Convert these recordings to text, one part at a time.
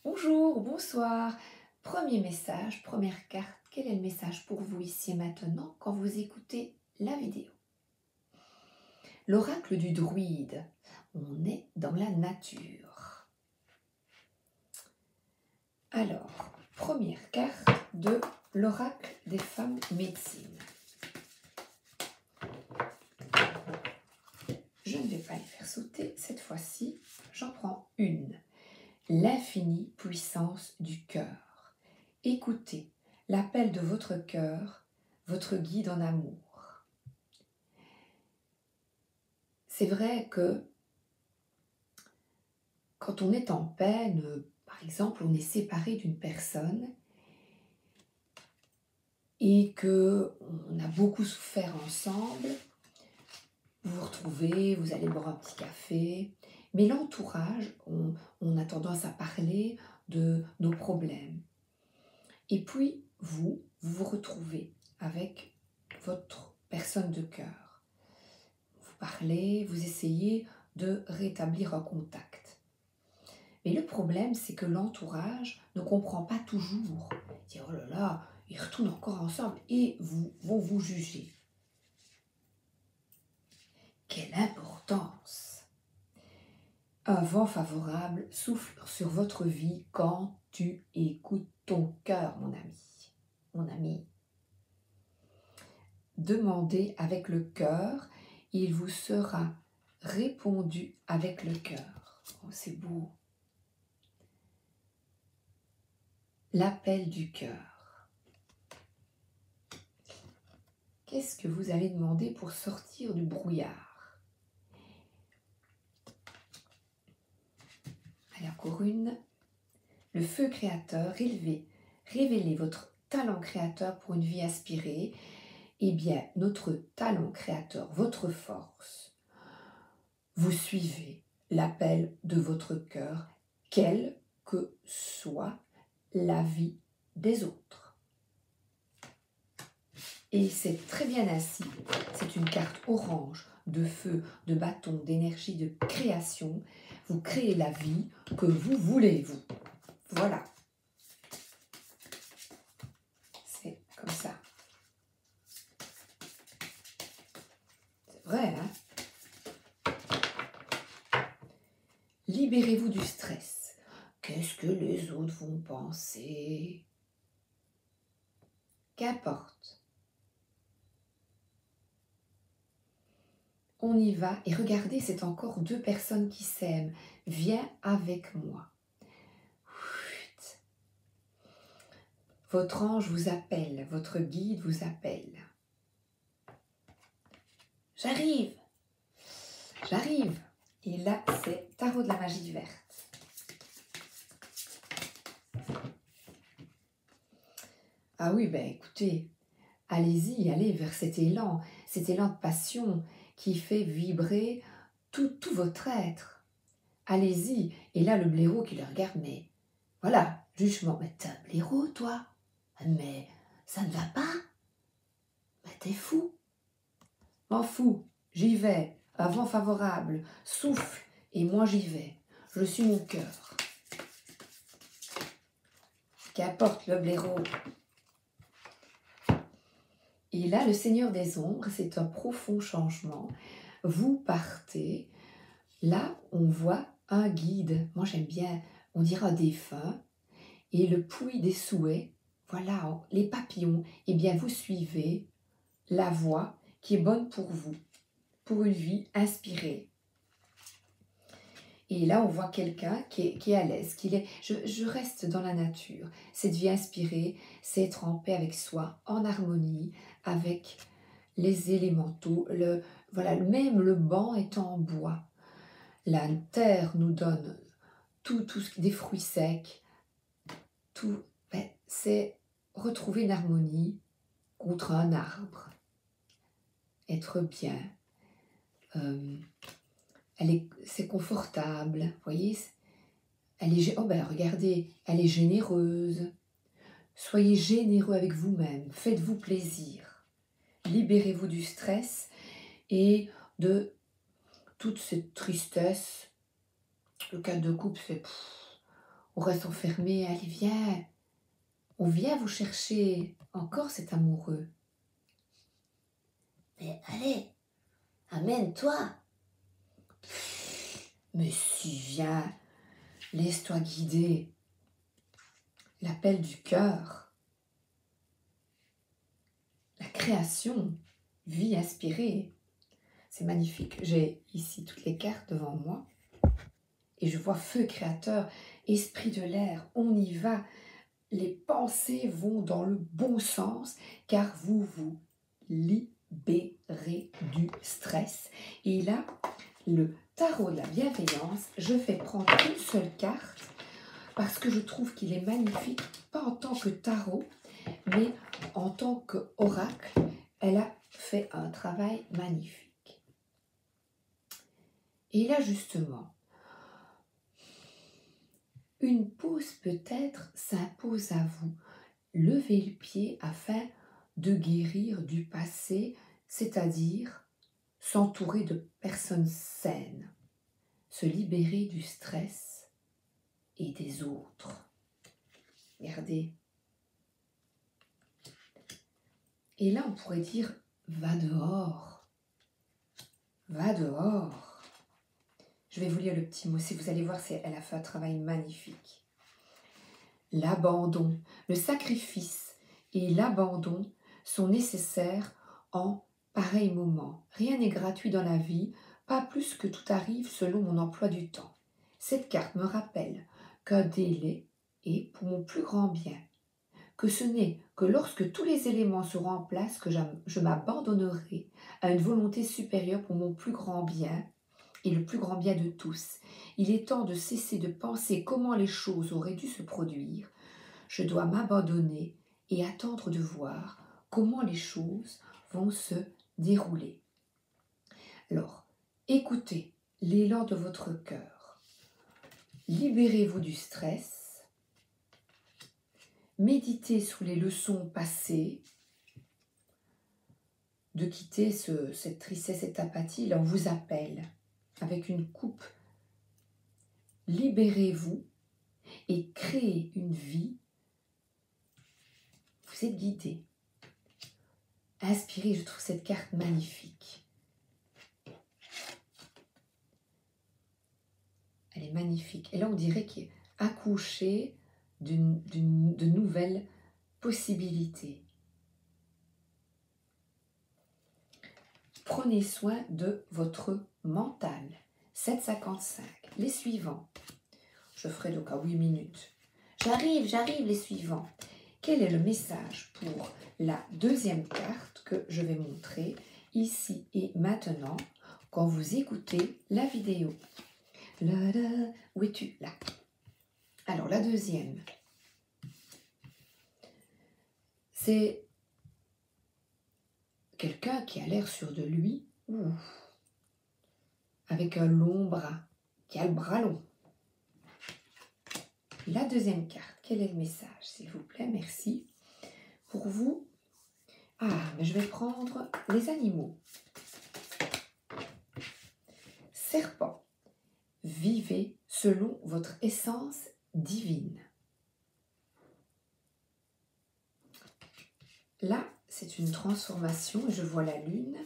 Bonjour, bonsoir. Premier message, première carte. Quel est le message pour vous ici et maintenant quand vous écoutez la vidéo? L'oracle du druide. On est dans la nature. Alors, première carte de l'oracle des femmes médecines. Je ne vais pas les faire sauter cette fois-ci. J'en prends une. L'infinie puissance du cœur. Écoutez l'appel de votre cœur, votre guide en amour. C'est vrai que quand on est en peine, par exemple, on est séparé d'une personne et qu'on a beaucoup souffert ensemble, vous vous retrouvez, vous allez boire un petit café, mais l'entourage, on a tendance à parler de nos problèmes. Et puis, vous vous retrouvez avec votre personne de cœur. Vous parlez, vous essayez de rétablir un contact. Mais le problème, c'est que l'entourage ne comprend pas toujours. Il dit, oh là là, ils retournent encore ensemble et vont vous juger. Quelle importance! Un vent favorable souffle sur votre vie quand tu écoutes ton cœur, mon ami. Mon ami. Demandez avec le cœur, il vous sera répondu avec le cœur. Oh, c'est beau. L'appel du cœur. Qu'est-ce que vous allez demander pour sortir du brouillard? Allez, encore une. Le feu créateur, révélez votre talent créateur pour une vie inspirée. Eh bien, notre talent créateur, votre force, vous suivez l'appel de votre cœur, quelle que soit la vie des autres. Et c'est très bien ainsi. C'est une carte orange de feu, de bâton, d'énergie, de création. Vous créez la vie que vous voulez, vous. Voilà. C'est comme ça. C'est vrai, hein? Libérez-vous du stress. Qu'est-ce que les autres vont penser? Qu'importe. On y va et regardez, c'est encore deux personnes qui s'aiment. Viens avec moi. Votre ange vous appelle, votre guide vous appelle. J'arrive, j'arrive. Et là, c'est tarot de la magie verte. Ah oui, ben écoutez, allez-y, allez vers cet élan de passion qui fait vibrer tout votre être. Allez-y. Et là, le blaireau qui le regarde, mais voilà, jugement. Mais t'es un blaireau, toi? Mais ça ne va pas? Mais t'es fou? M'en fous, j'y vais. Un vent favorable, souffle, et moi j'y vais. Je suis mon cœur. Qu'importe le blaireau. Et là, le Seigneur des Ombres, c'est un profond changement. Vous partez. Là, on voit un guide. Moi, j'aime bien, on dirait un défunt. Et le puits des souhaits, voilà, les papillons. Eh bien, vous suivez la voie qui est bonne pour vous, pour une vie inspirée. Et là, on voit quelqu'un qui est à l'aise. Je reste dans la nature. Cette vie inspirée, c'est être en paix avec soi, en harmonie avec les élémentaux. Voilà, même le banc est en bois. La terre nous donne des fruits secs. Tout, c'est retrouver une harmonie contre un arbre. Être bien. C'est confortable, vous voyez, regardez, elle est généreuse. Soyez généreux avec vous-même, faites-vous plaisir. Libérez-vous du stress et de toute cette tristesse. Le 4 de coupe, c'est on reste enfermé. Allez, viens. On vient vous chercher. Encore cet amoureux. Mais allez, amène-toi. Mais si, viens. Laisse-toi guider. L'appel du cœur. La création. Vie inspirée. C'est magnifique. J'ai ici toutes les cartes devant moi. Et je vois feu créateur, esprit de l'air. On y va. Les pensées vont dans le bon sens car vous vous libérez du stress. Et là, le tarot de la bienveillance, je vais prendre une seule carte parce que je trouve qu'il est magnifique, pas en tant que tarot, mais en tant qu'oracle. Elle a fait un travail magnifique. Et là, justement, une pause peut-être s'impose à vous. Levez le pied afin de guérir du passé, c'est-à-dire s'entourer de personnes saines, se libérer du stress et des autres. Regardez. Et là, on pourrait dire, va dehors. Va dehors. Je vais vous lire le petit mot. Si vous allez voir, elle a fait un travail magnifique. L'abandon, le sacrifice et l'abandon sont nécessaires en pareil moment. Rien n'est gratuit dans la vie, pas plus que tout arrive selon mon emploi du temps. Cette carte me rappelle qu'un délai est pour mon plus grand bien, que ce n'est que lorsque tous les éléments seront en place que je m'abandonnerai à une volonté supérieure pour mon plus grand bien et le plus grand bien de tous. Il est temps de cesser de penser comment les choses auraient dû se produire. Je dois m'abandonner et attendre de voir comment les choses vont se dérouler. Alors, écoutez l'élan de votre cœur. Libérez-vous du stress. Méditez sur les leçons passées. De quitter cette tristesse, cette apathie. Là, on vous appelle avec une coupe. Libérez-vous et créez une vie. Vous êtes guidé. Inspirez, je trouve cette carte magnifique. Elle est magnifique. Et là, on dirait qu'il est accouché de nouvelles possibilités. Prenez soin de votre mental. 7,55. Les suivants. Je ferai donc à 8 minutes. J'arrive, les suivants. Quel est le message pour la deuxième carte que je vais montrer ici et maintenant quand vous écoutez la vidéo? Là, là, où es-tu? Là. Alors, la deuxième, c'est quelqu'un qui a l'air sûr de lui, avec un long bras, qui a le bras long. La deuxième carte, quel est le message, s'il vous plaît? Merci. Pour vous, mais je vais prendre les animaux. Serpent, vivez selon votre essence divine. Là, c'est une transformation, je vois la lune,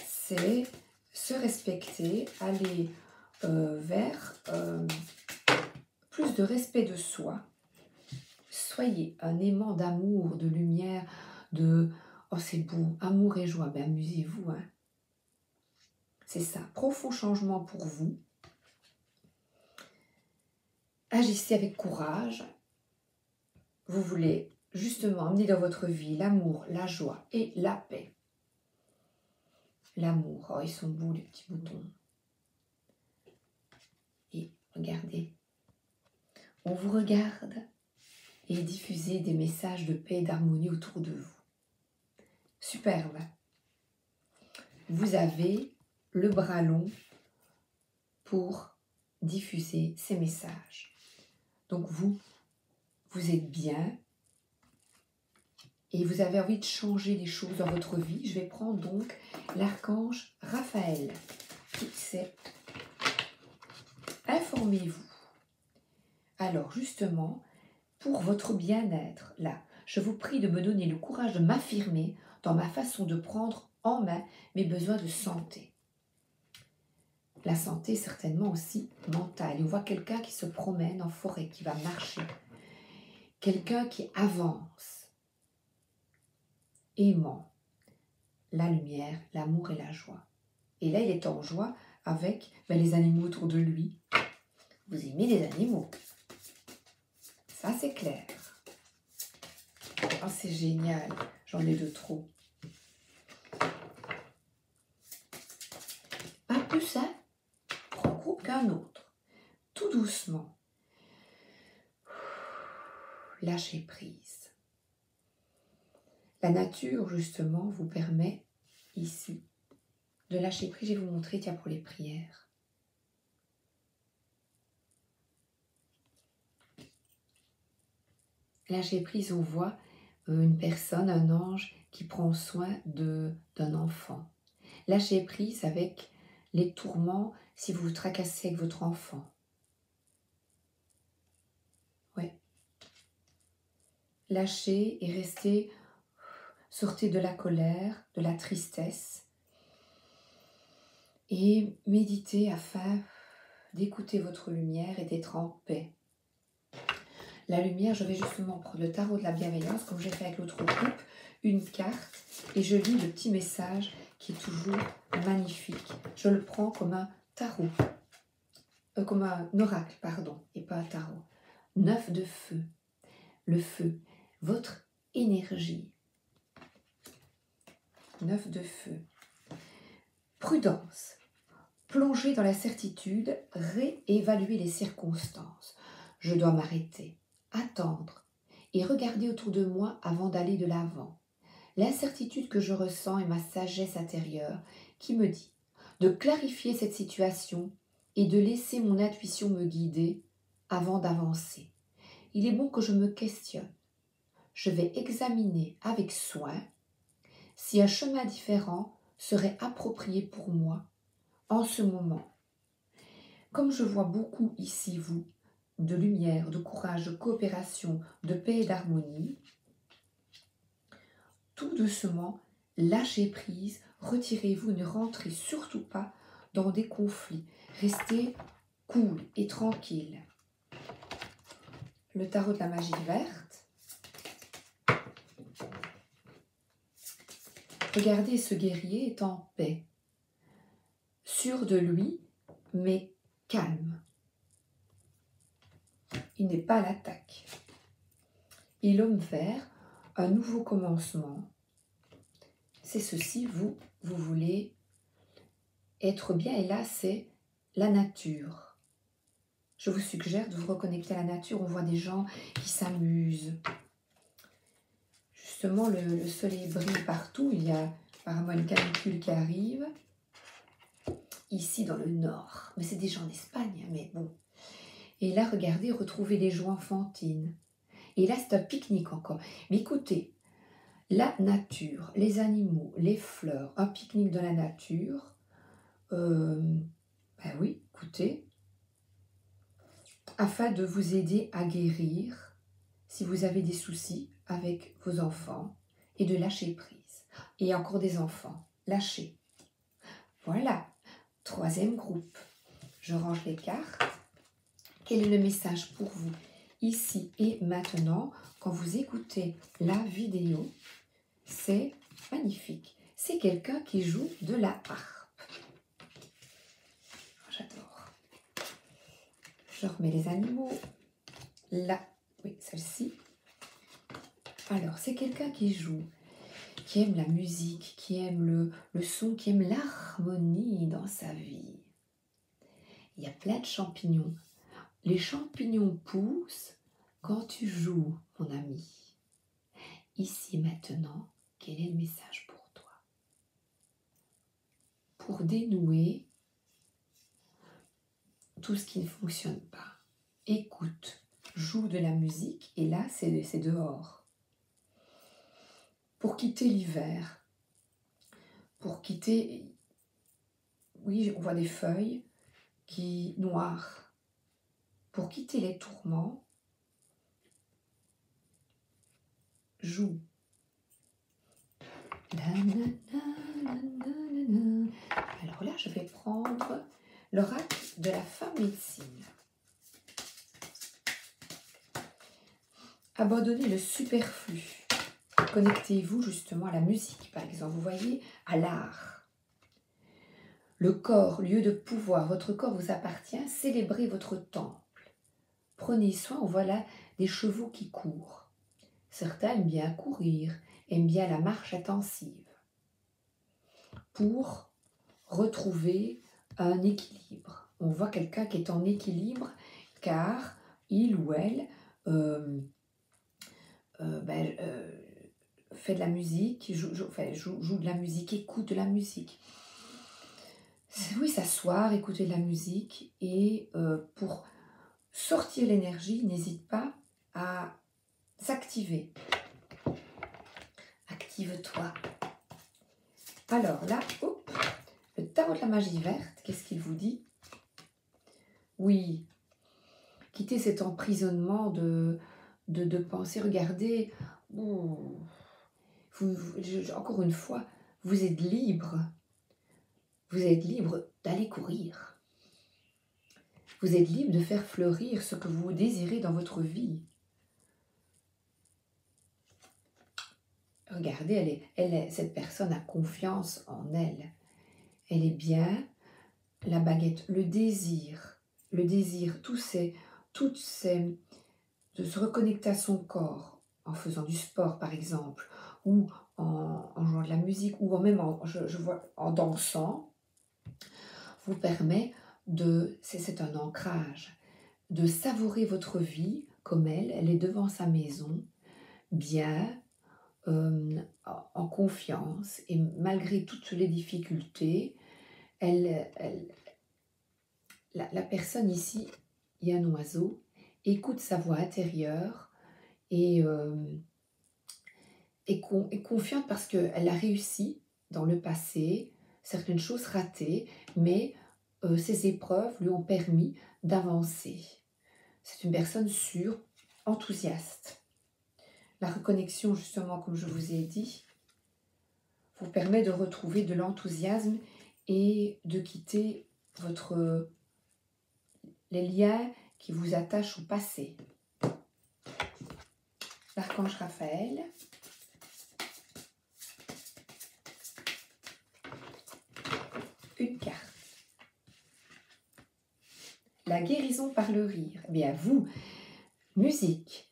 c'est se respecter, aller vers plus de respect de soi. Soyez un aimant d'amour, de lumière, de « oh c'est beau, amour et joie », ben amusez-vous. Hein. C'est ça, profond changement pour vous. Agissez avec courage. Vous voulez justement amener dans votre vie l'amour, la joie et la paix. L'amour, oh ils sont beaux les petits boutons. Et regardez, on vous regarde et diffusez des messages de paix et d'harmonie autour de vous. Superbe. Vous avez le bras long pour diffuser ces messages. Donc vous êtes bien et vous avez envie de changer les choses dans votre vie. Je vais prendre donc l'archange Raphaël. C'est informez-vous. Alors justement, pour votre bien-être, là, je vous prie de me donner le courage de m'affirmer dans ma façon de prendre en main mes besoins de santé. La santé, certainement aussi mentale. Et on voit quelqu'un qui se promène en forêt, qui va marcher. Quelqu'un qui avance, aimant la lumière, l'amour et la joie. Et là, il est en joie avec les animaux autour de lui. Vous aimez les animaux. Ça, c'est clair. Oh, c'est génial. J'en ai de trop. Pas plus un groupe qu'un autre. Tout doucement. Lâchez prise. La nature, justement, vous permet ici de lâcher prise. Je vais vous montrer, tiens, pour les prières. Lâcher prise, on voit une personne, un ange qui prend soin d'un enfant. Lâchez prise avec les tourments si vous vous tracassez avec votre enfant. Ouais. Lâchez et restez, sortez de la colère, de la tristesse et méditez afin d'écouter votre lumière et d'être en paix. La lumière, je vais justement prendre le tarot de la bienveillance, comme j'ai fait avec l'autre groupe, une carte, et je lis le petit message qui est toujours magnifique. Je le prends comme un tarot, comme un oracle, pardon, et pas un tarot. 9 de feu, le feu, votre énergie. 9 de feu. Prudence, plonger dans la certitude, réévaluer les circonstances. Je dois m'arrêter, attendre et regarder autour de moi avant d'aller de l'avant. L'incertitude que je ressens est ma sagesse intérieure qui me dit de clarifier cette situation et de laisser mon intuition me guider avant d'avancer. Il est bon que je me questionne. Je vais examiner avec soin si un chemin différent serait approprié pour moi en ce moment. Comme je vois beaucoup ici, vous, de lumière, de courage, de coopération, de paix et d'harmonie, tout doucement, lâchez prise, retirez-vous, ne rentrez surtout pas dans des conflits. Restez cool et tranquille. Le tarot de la magie verte. Regardez, ce guerrier est en paix, sûr de lui, mais calme. Il n'est pas à l'attaque. Et l'homme vert, un nouveau commencement. C'est ceci, vous voulez être bien, et là c'est la nature. Je vous suggère de vous reconnecter à la nature. On voit des gens qui s'amusent. Justement, le soleil brille partout. Il y a apparemment une canicule qui arrive. Ici, dans le nord. Mais c'est déjà en Espagne, mais bon. Et là, regardez, retrouvez les joies enfantines. Et là, c'est un pique-nique encore. Mais écoutez, la nature, les animaux, les fleurs, un pique-nique dans la nature. Ben oui, écoutez. Afin de vous aider à guérir si vous avez des soucis avec vos enfants et de lâcher prise. Et encore des enfants, lâchez. Voilà, troisième groupe. Je range les cartes. Quel est le message pour vous ici et maintenant quand vous écoutez la vidéo? C'est magnifique. C'est quelqu'un qui joue de la harpe. J'adore. Je remets les animaux. Là, oui, celle-ci. Alors, c'est quelqu'un qui joue, qui aime la musique, qui aime le son, qui aime l'harmonie dans sa vie. Il y a plein de champignons. Les champignons poussent quand tu joues, mon ami. Ici, maintenant, quel est le message pour toi? Pour dénouer tout ce qui ne fonctionne pas. Écoute, joue de la musique, et là, c'est dehors. Pour quitter l'hiver, pour quitter, oui, on voit des feuilles qui noires, pour quitter les tourments, joue. Alors là, je vais prendre l'oracle de la femme médecine. Abandonnez le superflu. Connectez-vous justement à la musique, par exemple. Vous voyez, à l'art. Le corps, lieu de pouvoir, votre corps vous appartient. Célébrez votre temple. Prenez soin, voilà des chevaux qui courent. Certains aiment bien courir, aiment bien la marche intensive. Pour retrouver un équilibre. On voit quelqu'un qui est en équilibre car il ou elle fait de la musique, joue de la musique, écoute de la musique. Oui, s'asseoir, écouter de la musique et pour sortir l'énergie, n'hésite pas à s'activer. Active-toi. Alors là, le tarot de la magie verte, qu'est-ce qu'il vous dit? Oui, quittez cet emprisonnement de pensée. Regardez, encore une fois, vous êtes libre. Vous êtes libre d'aller courir. Vous êtes libre de faire fleurir ce que vous désirez dans votre vie. Regardez, cette personne a confiance en elle. Elle est bien, la baguette, le désir, de se reconnecter à son corps en faisant du sport par exemple, ou en jouant de la musique, ou même en dansant, vous permet c'est un ancrage, de savourer votre vie comme elle est devant sa maison, bien, en confiance, et malgré toutes les difficultés, la personne ici, il y a un oiseau, écoute sa voix intérieure et est confiante parce qu'elle a réussi dans le passé, certaines choses ratées, mais ces épreuves lui ont permis d'avancer. C'est une personne sûre, enthousiaste. La reconnexion, justement, comme je vous ai dit, vous permet de retrouver de l'enthousiasme et de quitter les liens qui vous attachent au passé. L'archange Raphaël. Une carte. La guérison par le rire. Eh bien, vous, musique,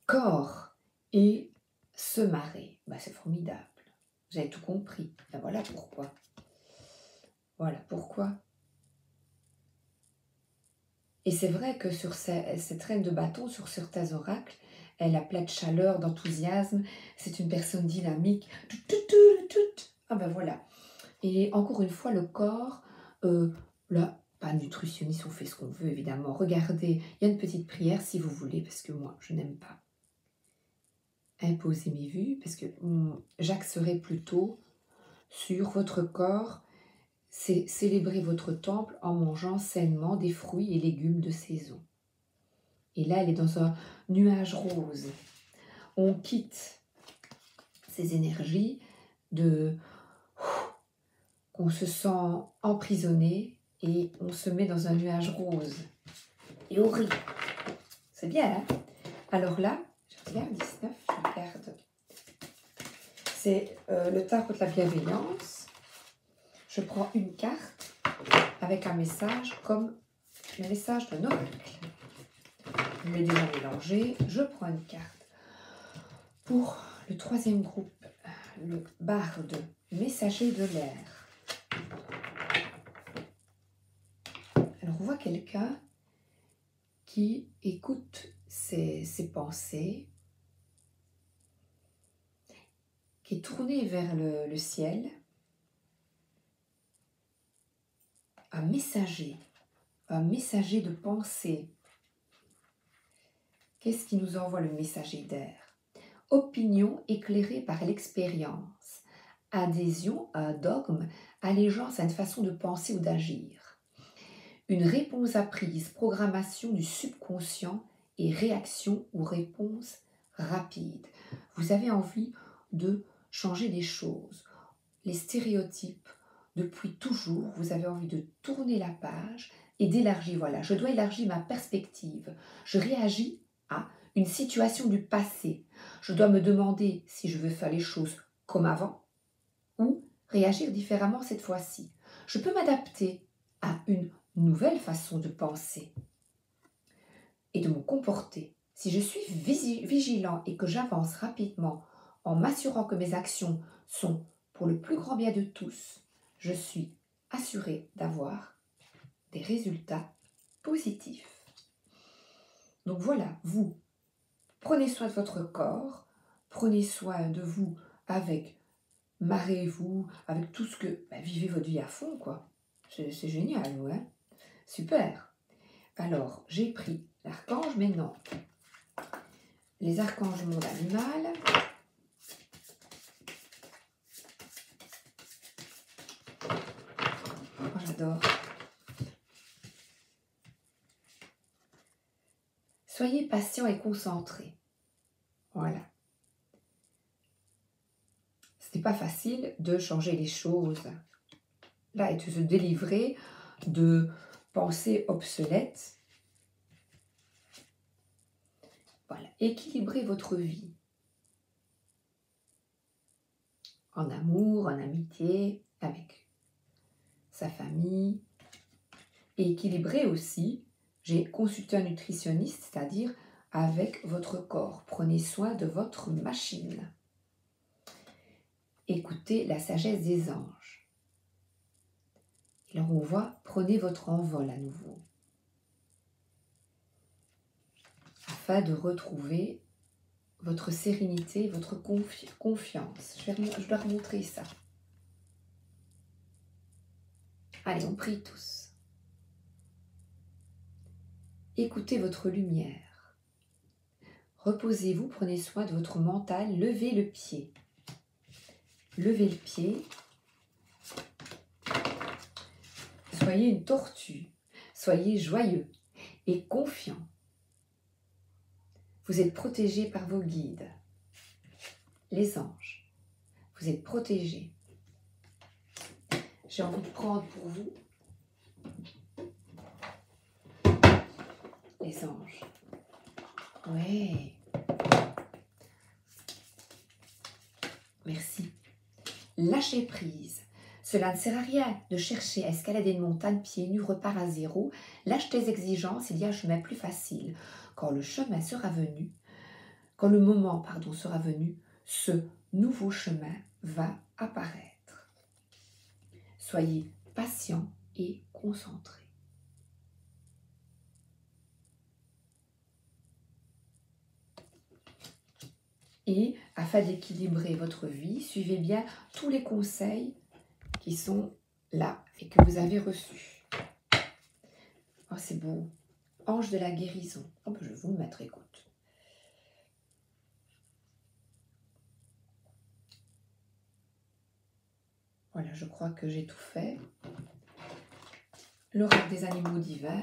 corps et se marrer. Ben, c'est formidable. Vous avez tout compris. Ben, voilà pourquoi. Voilà pourquoi. Et c'est vrai que sur cette reine de bâton, sur certains oracles, elle a plein de chaleur, d'enthousiasme. C'est une personne dynamique. Ah ben voilà. Et encore une fois, le corps, là, pas nutritionniste, on fait ce qu'on veut évidemment. Regardez, il y a une petite prière si vous voulez, parce que moi, je n'aime pas imposer mes vues, parce que j'axerai plutôt sur votre corps. C'est célébrer votre temple en mangeant sainement des fruits et légumes de saison. Et là, elle est dans un nuage rose. On quitte ces énergies qu'on se sent emprisonné et on se met dans un nuage rose. Et on rit. C'est bien, hein? Alors là, je regarde 19, je regarde. C'est le tarot de la bienveillance. Je prends une carte avec un message comme le message d'un oracle. Je l'ai déjà mélangé. Je prends une carte. Pour le troisième groupe, le barde, messager de l'air. Alors on voit quelqu'un qui écoute ses pensées, qui est tourné vers le ciel. Un messager de pensée. Qu'est-ce qui nous envoie le messager d'air? Opinion éclairée par l'expérience, adhésion à un dogme, allégeance à une façon de penser ou d'agir. une réponse apprise, programmation du subconscient et réaction ou réponse rapide. Vous avez envie de changer des choses, les stéréotypes. Depuis toujours, vous avez envie de tourner la page et d'élargir. Voilà, je dois élargir ma perspective. Je réagis à une situation du passé. Je dois me demander si je veux faire les choses comme avant ou réagir différemment cette fois-ci. Je peux m'adapter à une nouvelle façon de penser et de me comporter. Si je suis vigilant et que j'avance rapidement en m'assurant que mes actions sont pour le plus grand bien de tous, je suis assurée d'avoir des résultats positifs. Donc voilà, vous, prenez soin de votre corps, prenez soin de vous avec, marrez-vous, avec tout ce que... vivez votre vie à fond, quoi. C'est génial, ouais. Super. Alors, j'ai pris l'archange, maintenant, les archanges monde animal. Oh, j'adore. Soyez patient et concentré. Voilà. Ce n'est pas facile de changer les choses. Là, et de se délivrer de pensées obsolètes. Voilà. Équilibrez votre vie. En amour, en amitié, avec sa famille. Et équilibrez aussi, j'ai consulté un nutritionniste, c'est-à-dire avec votre corps. Prenez soin de votre machine. Écoutez la sagesse des anges. Et là, on voit, prenez votre envol à nouveau. Afin de retrouver votre sérénité, votre confiance. Je dois remontrer ça. Allez, on prie tous. Écoutez votre lumière. Reposez-vous, prenez soin de votre mental, levez le pied. Levez le pied. Soyez une tortue. Soyez joyeux et confiant. Vous êtes protégé par vos guides, les anges. Vous êtes protégé. J'ai envie de prendre pour vous les anges. Ouais. Merci. Lâchez prise. Cela ne sert à rien de chercher à escalader une montagne pieds nus, repart à zéro. Lâche tes exigences, il y a un chemin plus facile. Quand le chemin sera venu, quand le moment, sera venu, ce nouveau chemin va apparaître. Soyez patient et concentré. Et afin d'équilibrer votre vie, suivez bien tous les conseils qui sont là et que vous avez reçus. Oh, c'est beau. Ange de la guérison. Oh, je vais vous le mettre, écoute. Voilà, je crois que j'ai tout fait. L'oracle des animaux divins.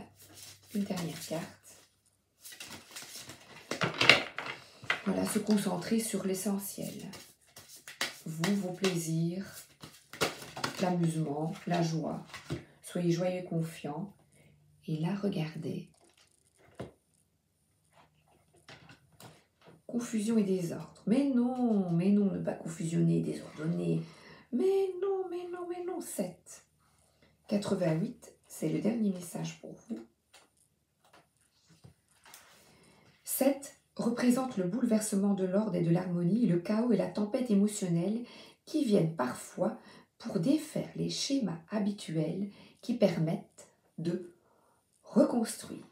Une dernière carte. Voilà, se concentrer sur l'essentiel. Vous, vos plaisirs, l'amusement, la joie. Soyez joyeux et confiants. Et là, regardez. Confusion et désordre. Mais non, ne pas confusionner et désordonner. Mais non, 7. 88, c'est le dernier message pour vous. 7 représente le bouleversement de l'ordre et de l'harmonie, le chaos et la tempête émotionnelle qui viennent parfois pour défaire les schémas habituels qui permettent de reconstruire.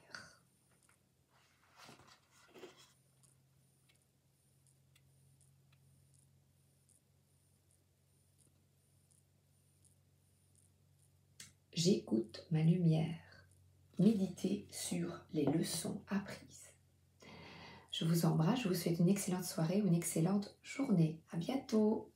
J'écoute ma lumière. Méditez sur les leçons apprises. Je vous embrasse, je vous souhaite une excellente soirée ou une excellente journée. À bientôt.